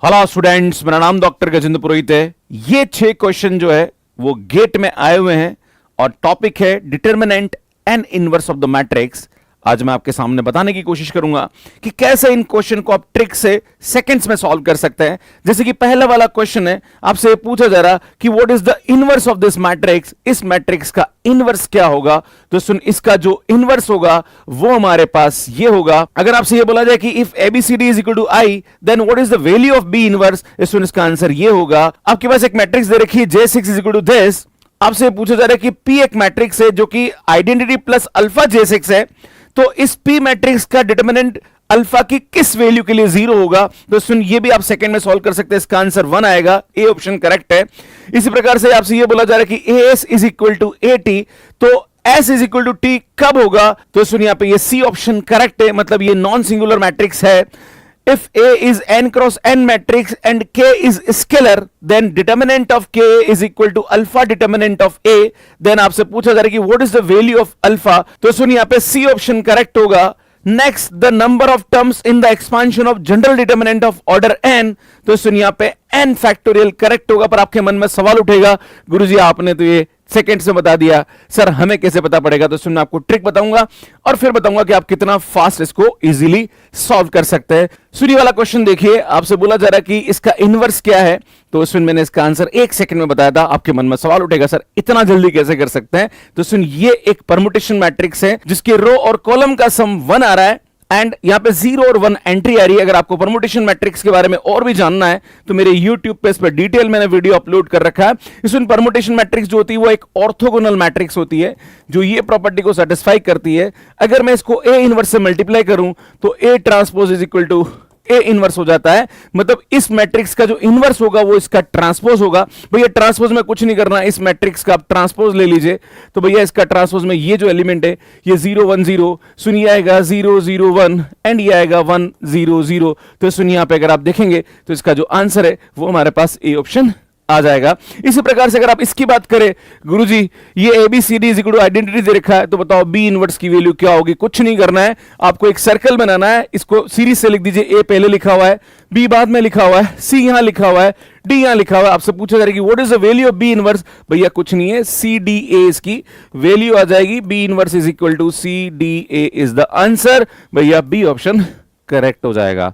Hello students, मेरा नाम doctor Gajendra पुरोहित है। ये 6 क्वेश्चन जो है वो गेट में आए हुए हैं और टॉपिक है determinant and inverse of the matrix. आज मैं आपके सामने बताने की कोशिश करूंगा कि कैसे इन क्वेश्चन को आप ट्रिक से सेकंड्स में सॉल्व कर सकते हैं। जैसे कि पहला वाला क्वेश्चन है, आपसे पूछा जा रहा कि what is the inverse of this matrix, इस मैट्रिक्स का इनवर्स क्या होगा। तो सुन, इसका जो इनवर्स होगा वो हमारे पास ये होगा। अगर आपसे ये बोला जाए कि if ABCD is equal to I then what is the value of B inverse, सुन इसका आंसर ये होगा। आपके पास एक मैट्रिक्स दे रखी है J6 is equal to this. आपसे पूछा जा रहा है कि P एक मैट्रिक्स है जो कि आइडेंटिटी प्लस अल्फा J6 है, तो इस P मैट्रिक्स का डिटरमिनेंट अल्फा की किस वैल्यू के लिए 0 होगा। तो सुन, ये भी आप सेकंड में सॉल्व कर सकते हैं। इसका आंसर 1 आएगा, ए ऑप्शन करेक्ट है। इसी प्रकार से आपसे ये बोला जा रहा है कि AS is equal to AT, तो S is equal to T कब होगा। तो सुन, यहां पे ये सी ऑप्शन करेक्ट है, मतलब ये नॉन सिंगुलर मैट्रिक्स है। If A is n cross n matrix and K is scalar, then determinant of K is equal to alpha determinant of A. Then आपसे पूछा जा रहा है कि what is the value of alpha? तो सुन, यहाँ पे C ऑप्शन करेक्ट होगा। Next, the number of terms in the expansion of general determinant of order n. तो सुन, यहाँ पे n फैक्टोरियल करेक्ट होगा। पर आपके मन में सवाल उठेगा, गुरुजी आपने तो ये सेकंड से बता दिया, सर हमें कैसे पता पड़ेगा। तो सुन, मैं आपको ट्रिक बताऊंगा और फिर बताऊंगा कि आप कितना फास्ट इसको इजीली सॉल्व कर सकते हैं। सुनिए वाला क्वेश्चन देखिए, आपसे बोला जा रहा है कि इसका इनवर्स क्या है। तो सुन, मैंने इसका आंसर 1 सेकंड में बताया था। आपके मन में सवाल उठेगा, सर इतना जल्दी कैसे कर सकते हैं। तो सुन, ये एक परमुटेशन मैट्रिक्स है जिसके रो और कॉलम का सम 1 आ रहा है एंड यहां पे 0 और 1 एंट्री आ रही है। अगर आपको परमुटेशन मैट्रिक्स के बारे में और भी जानना है तो मेरे YouTube पे इस पर डिटेल मैंने वीडियो अपलोड कर रखा है। इसमें परमुटेशन मैट्रिक्स जो होती है वो एक ऑर्थोगोनल मैट्रिक्स होती है जो ये प्रॉपर्टी को सेटिस्फाई करती है। अगर मैं इसको A इनवर्स से मल्टीप्लाई करूं तो A transpose is equal to A inverse हो जाता है। मतलब इस मैट्रिक्स का जो इनवर्स होगा वो इसका ट्रांसपोज होगा। भैया ट्रांसपोज में कुछ नहीं करना, इस मैट्रिक्स का आप ट्रांसपोज ले लीजिए। तो भैया इसका ट्रांसपोज में ये जो एलिमेंट है ये 0 1 0, सुनिए आएगा 0 0 1 एंड ये आएगा 1 0 0। तो सुनिए यहाँ पे अगर आप देखेंगे तो इसका जो आंसर है वो हमारे पास ए ऑप्शन आ जाएगा। इसी प्रकार से अगर आप इसकी बात करें, गुरुजी ये ABCD is equal to identity दे रखा है, तो बताओ B इनवर्स की वैल्यू क्या होगी। कुछ नहीं करना है, आपको एक सर्कल बनाना है। इसको सीरीज से लिख दीजिए, A पहले लिखा हुआ है, B बाद में लिखा हुआ है, C यहां लिखा हुआ है, D यहां लिखा हुआ है। आपसे पूछा जा रहा है कि what is the value of B inverse. भैया कुछ नहीं है, CDA इसकी वैल्यू आ जाएगी। B inverse is equal to CDA is the answer. भैया B ऑप्शन करेक्ट हो जाएगा।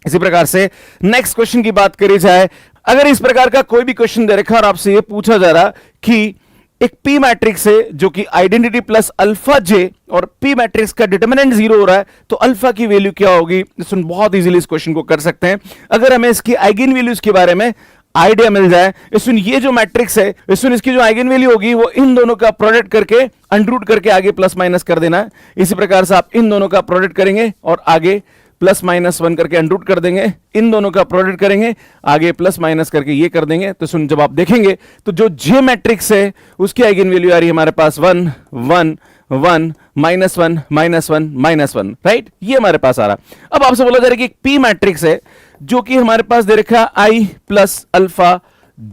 इसी प्रकार से नेक्स्ट क्वेश्चन की बात करी जाए, अगर इस प्रकार का कोई भी क्वेश्चन दे रखा और आपसे ये पूछा जा रहा कि एक P मैट्रिक्स है जो कि आइडेंटिटी प्लस अल्फा J और P मैट्रिक्स का डिटरमिनेंट 0 हो रहा है, तो अल्फा की वैल्यू क्या होगी। सुन, बहुत इजीली इस क्वेश्चन को कर सकते हैं अगर हमें इसकी आइगन वैल्यूज के बारे में आइडिया मिल जाए। सुन, ये जो मैट्रिक्स है, सुन इसकी जो आइगन वैल्यू होगी वो इन दोनों का प्रोडक्ट करके अंडर करके आगे प्लस माइनस कर देना है। इसी प्रकार से आप इन दोनों का प्रोडक्ट करेंगे और आगे प्लस माइनस 1 करके अंडर कर देंगे। इन दोनों का प्रोडक्ट करेंगे, आगे प्लस माइनस करके ये कर देंगे। तो सुन, जब आप देखेंगे तो जो J मैट्रिक्स है उसकी आइगन वैल्यू आ रही है हमारे पास 1 1 1 -1 -1 -1, राइट। ये हमारे पास आ रहा। अब आपसे बोला जा रहा है कि एक P मैट्रिक्स है जो कि हमारे पास दे रखा है I प्लस अल्फा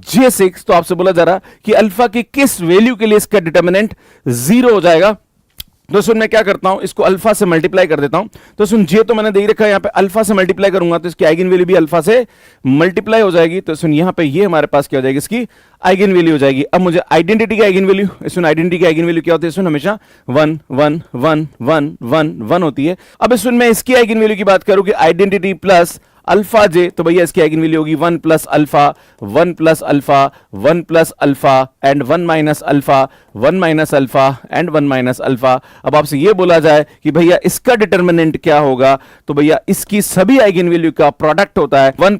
J6। तो आपसे बोला जा रहा कि अल्फा की किस वैल्यू के लिए इसका डिटरमिनेंट 0 हो जाएगा। तो सुन, मैं क्या करता हूं, इसको अल्फा से मल्टीप्लाई कर देता हूं। तो सुन, J तो मैंने दे रखा है, यहां पे अल्फा से मल्टीप्लाई करूंगा तो इसकी आइगन वैल्यू भी अल्फा से मल्टीप्लाई हो जाएगी। तो सुन, यहां पे ये हमारे पास क्या हो जाएगी, इसकी आइगन वैल्यू हो जाएगी। अब मुझे आइडेंटिटी की आइगन वैल्यू, सुन आइडेंटिटी की आइगन वैल्यू क्या होती है, सुन हमेशा 1 1 1 1 1 1 होती है। अब सुन, मैं इसकी आइगन वैल्यू की बात करूं कि आइडेंटिटी प्लस अल्फा J, तो भैया इसकी आइगन वैल्यू होगी 1 plus alpha 1 plus alpha 1 plus alpha and 1 minus alpha 1 minus alpha and 1 minus alpha. अब आपसे ये बोला जाए कि भैया इसका डिटरमिनेंट क्या होगा, तो भैया इसकी सभी आइगन वैल्यू का प्रोडक्ट होता है 1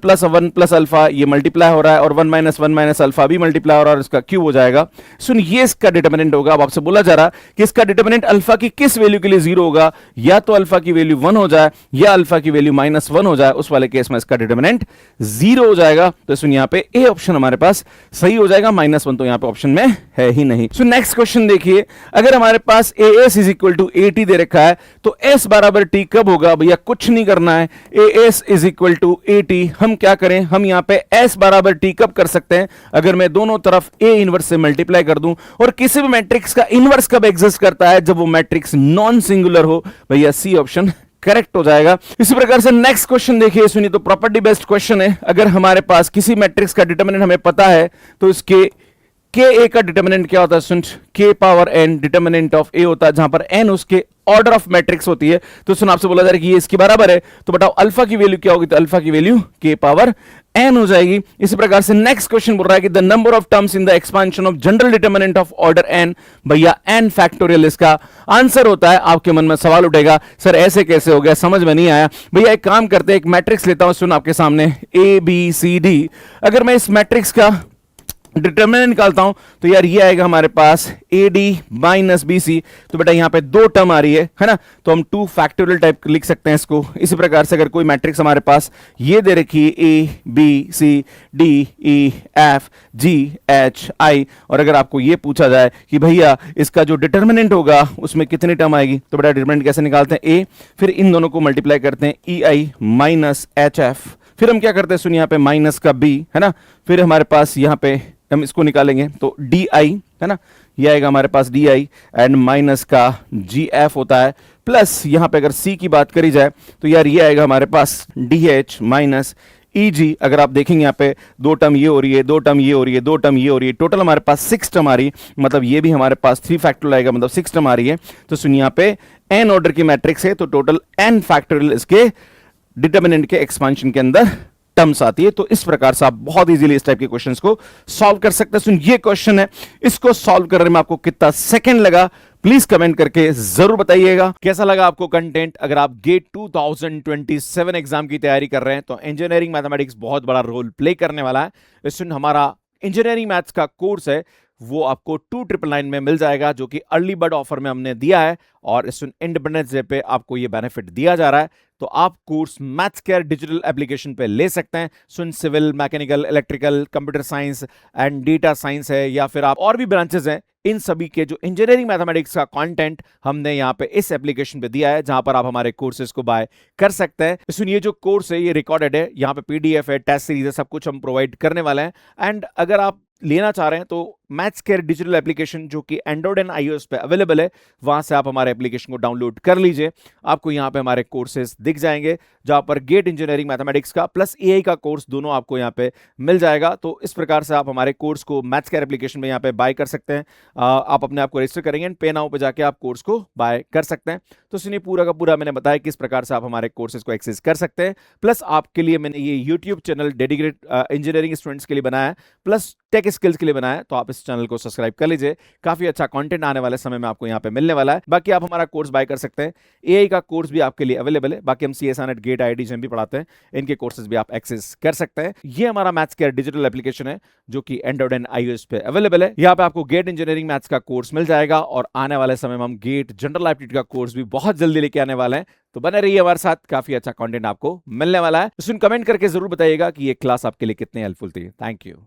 प्लस अल्फा, ये मल्टीप्लाई हो रहा है और 1 माइनस अल्फा भी मल्टीप्लाई हो रहा है और इसका क्यूब हो जाएगा। सुन, ये इसका डिटरमिनेंट होगा। अब आपसे बोला जा रहा कि इसका डिटरमिनेंट अल्फा की किस वैल्यू के लिए 0 होगा, या तो अल्फा की वैल्यू 1 हो जाए या अल्फा की वैल्यू -1 हो जाए। उस वाले केस में इसका डिटरमिनेंट 0 हो जाएगा। तो सुन, यहां पे ए ऑप्शन हमारे पास सही हो जाएगा, -1 तो यहां पे ऑप्शन में है ही नहीं। सो नेक्स्ट क्वेश्चन देखिए, अगर हमारे पास AS is equal to AT दे रखा है तो S बराबर T कब होगा। भैया कुछ नहीं करना है, AS is equal to AT। हम क्या करें, हम यहां पे S बराबर T कब कर सकते हैं, अगर मैं दोनों तरफ A इनवर्स से मल्टीप्लाई कर दूं। और किसी भी मैट्रिक्स का इनवर्स कब एग्जिस्ट करता है, जब वो मैट्रिक्स नॉन सिंगुलर हो। भैया C ऑप्शन करेक्ट हो जाएगा। इसी प्रकार से नेक्स्ट क्वेश्चन देखिए, सुनिए, तो प्रॉपर्टी बेस्ड क्वेश्चन है। अगर हमारे पास किसी मैट्रिक्स का डिटरमिनेंट हमें पता है तो इसके के ए का डिटरमिनेंट क्या होता है? सुन, के पावर एन डिटरमिनेंट ऑफ ए होता है, जहां पर एन उसके ऑर्डर ऑफ मैट्रिक्स होती है। तो सुन, आपसे बोला जा रहा है कि ये इसके बराबर है, तो बताओ अल्फा की वैल्यू क्या होगी? तो अल्फा की वैल्यू के पावर एन हो जाएगी। इसी प्रकार से नेक्स्ट क्वेश्चन बोल रहा है कि the number of terms in the expansion of general determinant of order N, भैया एन फैक्टोरियल इसका आंसर होता है। आपके मन में सवाल उठेगा, सर ऐसे कैसे हो गया, समझ में नहीं आया। भैया एक काम करते हैं, एक मैट्रिक्स लेता हूं, सुन आपके सामने ए बी सी डी। अगर मैं इस मैट्रिक्स का डिटरमिनेंट निकालता हूं तो यार ये आएगा हमारे पास A D minus B C. तो बेटा यहां पे दो टर्म आ रही है ना, तो हम टू फैक्टोरियल टाइप लिख सकते हैं इसको। इसी प्रकार से अगर कोई मैट्रिक्स हमारे पास ये दे रखी है A B C D E F G H I, और अगर आपको ये पूछा जाए कि भैया इसका जो डिटरमिनेंट होगा उसमें कितनी टर्म आएगी, तो बेटा डिटरमिनेंट कैसे निकालते हैं? ए, फिर इन दोनों को मल्टीप्लाई करते हैं, ई आई माइनस एच एफ, फिर हम क्या करते हैं? सुन, यहाँ पे माइनस का बी है ना, फिर हमारे पास यहाँ पे हम इसको निकालेंगे तो डी आई है ना, ये आएगा हमारे पास डी आई एंड माइनस का जी एफ होता है, प्लस यहाँ पे अगर सी की बात करी जाए तो यार ये आएगा हमारे पास डी एच माइनस ई जी। अगर आप देखेंगे यहाँ पे दो टर्म ये हो रही है, दो टर्म ये हो रही है, दो टर्म ये हो रही है, टोटल हमारे पास 6 टर्म आ रही है, मतलब ये भी हमारे पास 3 फैक्टोरियल आएगा, मतलब 6 टर्म आ रही है। तो सुनिए यहाँ पे एन ऑर्डर की मैट्रिक्स है, तो टोटल एन फैक्टोरियल इसके डिटरमिनेंट के एक्सपांशन के अंदर टर्म्स आती है। तो इस प्रकार से आप बहुत इजीली इस टाइप के क्वेश्चंस को सॉल्व कर सकते हैं। सुन, ये क्वेश्चन है, इसको सॉल्व करने में आपको कितना सेकंड लगा प्लीज कमेंट करके जरूर बताइएगा। कैसा लगा आपको कंटेंट? अगर आप गेट 2027 एग्जाम की तैयारी कर रहे हैं तो इंजीनियरिंग मैथमेटिक्स बहुत बड़ा रोल प्ले करने वाला है। सुन, हमारा इंजीनियरिंग मैथ्स का कोर्स है वो आपको 2999 में मिल जाएगा, जो कि अर्ली बर्ड ऑफर में हमने दिया है, और इस इंडिपेंडेंस डे पे आपको ये बेनिफिट दिया जा रहा है। तो आप course maths care digital application पे ले सकते हैं। सुन, civil, mechanical, electrical, computer science and data science है, या फिर आप और भी ब्रांचेस हैं, इन सभी के जो इंजीनियरिंग मैथमेटिक्स का कंटेंट हमने यहाँ पे इस एप्लीकेशन पे दिया है, जहां पर आप हमारे कोर्सेज को बाय कर सकते हैं। सुनिए, ये जो कोर्स है ये रिकॉर्डेड है, यहाँ पे पीडीएफ है, टेस्ट सीरीज है, सब कुछ हम प्रोवाइड करने वाले हैं। एंड अगर आप लेना चाह रहे हैं तो मैथ्स केयर डिजिटल एप्लीकेशन जो कि एंड्रॉइड एंड आईओएस पे अवेलेबल है, वहां से आप हमारे एप्लीकेशन को डाउनलोड कर लीजिए। आपको यहाँ पे हमारे कोर्सेज दिख जाएंगे, जहां पर गेट इंजीनियरिंग मैथमेटिक्स का प्लस एआई का कोर्स दोनों आपको यहाँ पे मिल जाएगा। तो इस प्रकार से आप हमारे कोर्स को मैथ्स केयर एप्लीकेशन में यहाँ पे बाय कर सकते हैं। आप अपने आप को रजिस्टर करेंगे एंड पे नाउ पे जाके आप कोर्स को बाय कर सकते हैं। तो सुनिए, पूरा का पूरा मैंने बताया किस प्रकार से आप हमारे कोर्सेज को एक्सेस कर सकते हैं। प्लस आपके लिए मैंने ये YouTube channel dedicated engineering students के लिए बनाया है, प्लस टेक स्किल्स के लिए बनाया है। तो आप इस चैनल को सब्सक्राइब कर लीजिए, काफी अच्छा कंटेंट आने वाले समय में आपको यहाँ पे मिलने वाला है। बाकी आप हमारा कोर्स बाय कर सकते हैं। एआई का कोर्स भी आपके लिए अवेलेबल है, बाकी हम CSR NET, GATE, IIT JAM भी पढ़ाते हैं, इनके कोर्सेज भी आप एक्सेस कर सकते हैं। ये हमारा मैथ्स केयर डिजिटल एप्लीकेशन है जो कि एंड्रॉइड एंड आईओएस पे अवेलेबल है। यहाँ पे आपको गेट इंजीनियरिंग मैथ्स का कोर्स मिल जाएगा, और आने वाले समय में हम गेट जनरल एप्टीट्यूड का कोर्स भी बहुत जल्दी लेके आने वाले हैं। तो बने रहिए हमारे साथ, काफी अच्छा कंटेंट आपको मिलने वाला है। सुन, कमेंट करके जरूर बताइएगा कि ये क्लास आपके लिए कितनी हेल्पफुल थी। Thank you.